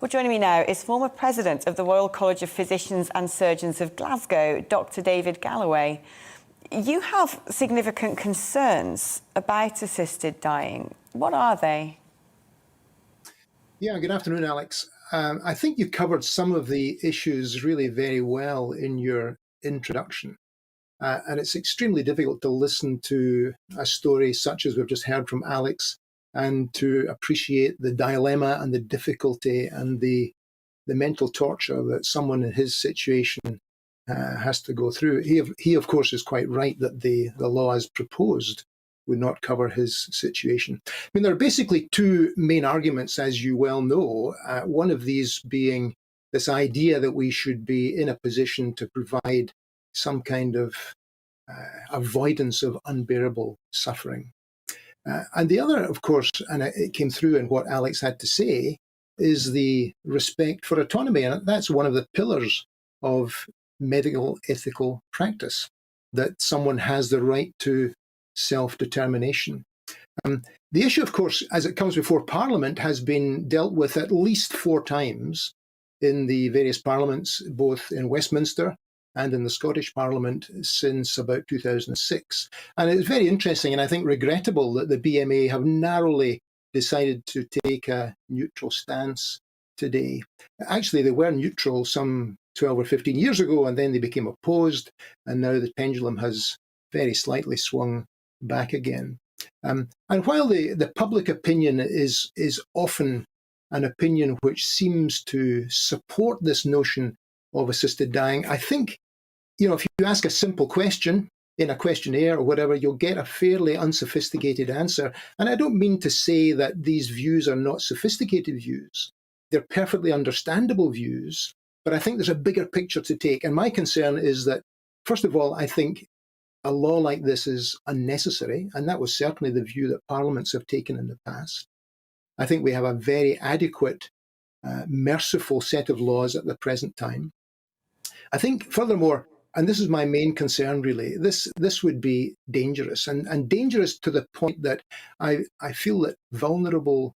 Well, joining me now is former President of the Royal College of Physicians and Surgeons of Glasgow, Dr. David Galloway. You have significant concerns about assisted dying. What are they? Yeah, good afternoon, Alex. I think you covered some of the issues really very well in your introduction. And it's extremely difficult to listen to a story such as we've just heard from Alex and to appreciate the dilemma and the difficulty and the mental torture that someone in his situation has to go through. He, of course, is quite right that the law as proposed would not cover his situation. I mean, there are basically two main arguments, as you well know, one of these being this idea that we should be in a position to provide some kind of avoidance of unbearable suffering. And the other, of course, and it came through in what Alex had to say, is the respect for autonomy. And that's one of the pillars of medical ethical practice, that someone has the right to self-determination. The issue, of course, as it comes before Parliament, has been dealt with at least 4 times in the various parliaments, both in Westminster and in the Scottish Parliament since about 2006. And it's very interesting and I think regrettable that the BMA have narrowly decided to take a neutral stance today. Actually, they were neutral some 12 or 15 years ago, and then they became opposed, and now the pendulum has very slightly swung back again. And while the public opinion is often an opinion which seems to support this notion of assisted dying, I think, if you ask a simple question in a questionnaire or whatever, you'll get a fairly unsophisticated answer. And I don't mean to say that these views are not sophisticated views. They're perfectly understandable views, but I think there's a bigger picture to take. And my concern is that, first of all, I think a law like this is unnecessary, and that was certainly the view that parliaments have taken in the past. I think we have a very adequate, merciful set of laws at the present time. I think, furthermore, and this is my main concern really, this would be dangerous, and dangerous to the point that I feel that vulnerable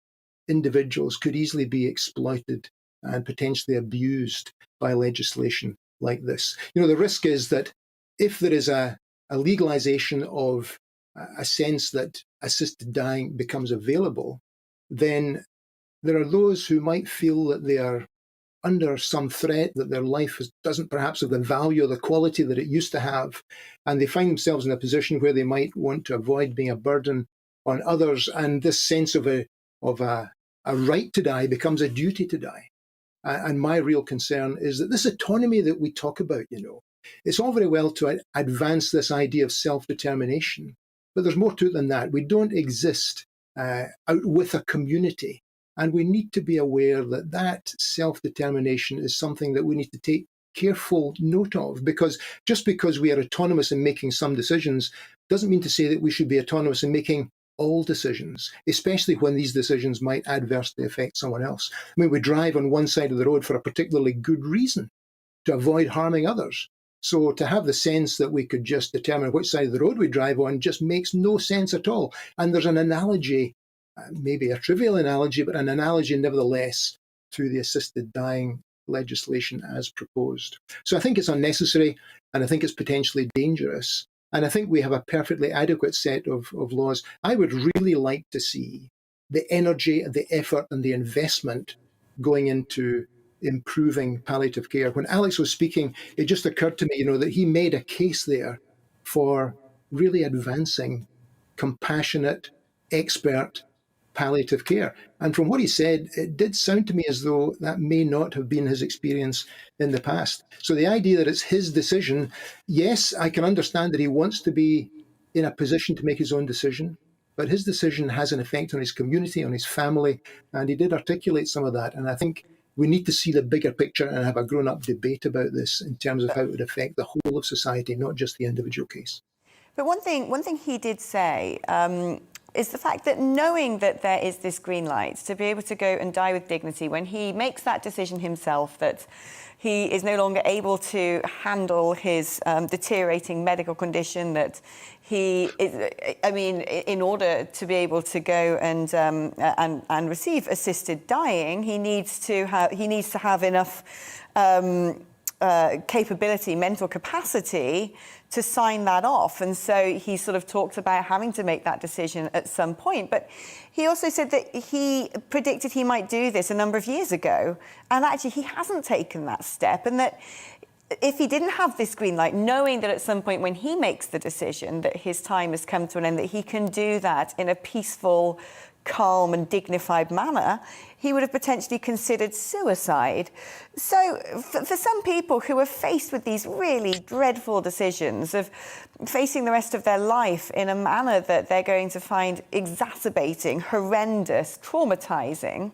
individuals could easily be exploited and potentially abused by legislation like this. The risk is that if there is a legalization of a sense that assisted dying becomes available, then there are those who might feel that they are under some threat, that their life doesn't perhaps have the value or the quality that it used to have, and they find themselves in a position where they might want to avoid being a burden on others, and this sense of a right to die becomes a duty to die. And my real concern is that this autonomy that we talk about, it's all very well to advance this idea of self-determination, but there's more to it than that. We don't exist out with a community. And we need to be aware that that self-determination is something that we need to take careful note of, because just because we are autonomous in making some decisions doesn't mean to say that we should be autonomous in making all decisions, especially when these decisions might adversely affect someone else. I mean, we drive on one side of the road for a particularly good reason, to avoid harming others. So to have the sense that we could just determine which side of the road we drive on just makes no sense at all. And there's an analogy, maybe a trivial analogy, but an analogy nevertheless, to the assisted dying legislation as proposed. So I think it's unnecessary, and I think it's potentially dangerous. And I think we have a perfectly adequate set of laws. I would really like to see the energy, the effort, and the investment going into improving palliative care. When Alex was speaking, it just occurred to me, that he made a case there for really advancing compassionate, expert palliative care. And from what he said, it did sound to me as though that may not have been his experience in the past. So the idea that it's his decision, yes, I can understand that he wants to be in a position to make his own decision, but his decision has an effect on his community, on his family, and he did articulate some of that. And I think we need to see the bigger picture and have a grown-up debate about this in terms of how it would affect the whole of society, not just the individual case. But one thing he did say, is the fact that knowing that there is this green light to be able to go and die with dignity, when he makes that decision himself that he is no longer able to handle his deteriorating medical condition, that he is, I mean, in order to be able to go and receive assisted dying, he needs to have enough capability, mental capacity to sign that off. And so he sort of talked about having to make that decision at some point. But he also said that he predicted he might do this a number of years ago. And actually, he hasn't taken that step. And that if he didn't have this green light, knowing that at some point when he makes the decision that his time has come to an end, that he can do that in a peaceful, calm and dignified manner, he would have potentially considered suicide. So for some people who are faced with these really dreadful decisions of facing the rest of their life in a manner that they're going to find exacerbating, horrendous, traumatizing,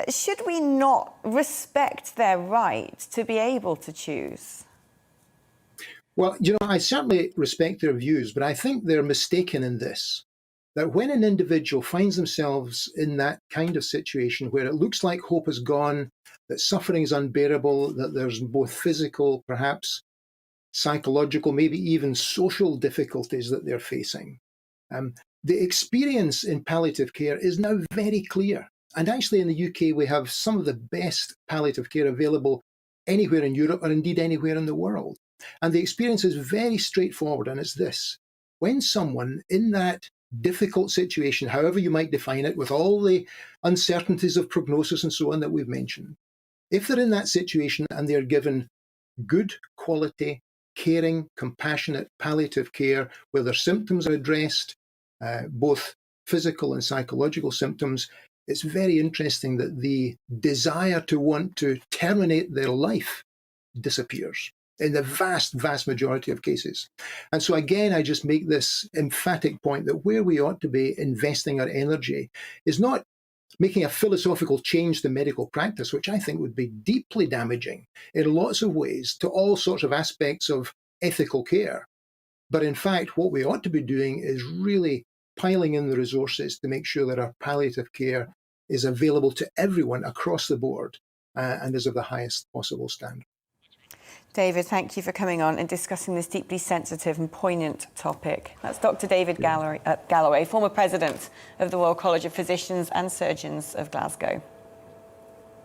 should we not respect their right to be able to choose? Well, I certainly respect their views, but I think they're mistaken in this. That when an individual finds themselves in that kind of situation where it looks like hope is gone, that suffering is unbearable, that there's both physical, perhaps psychological, maybe even social difficulties that they're facing, the experience in palliative care is now very clear. And actually in the UK, we have some of the best palliative care available anywhere in Europe or indeed anywhere in the world. And the experience is very straightforward, and it's this. When someone in that difficult situation, however you might define it, with all the uncertainties of prognosis and so on that we've mentioned, if they're in that situation and they're given good quality, caring, compassionate palliative care where their symptoms are addressed, both physical and psychological symptoms, it's very interesting that the desire to want to terminate their life disappears in the vast, vast majority of cases. And so again, I just make this emphatic point that where we ought to be investing our energy is not making a philosophical change to medical practice, which I think would be deeply damaging in lots of ways to all sorts of aspects of ethical care. But in fact, what we ought to be doing is really piling in the resources to make sure that our palliative care is available to everyone across the board and is of the highest possible standard. David, thank you for coming on and discussing this deeply sensitive and poignant topic. That's Dr. David Galloway, former president of the Royal College of Physicians and Surgeons of Glasgow.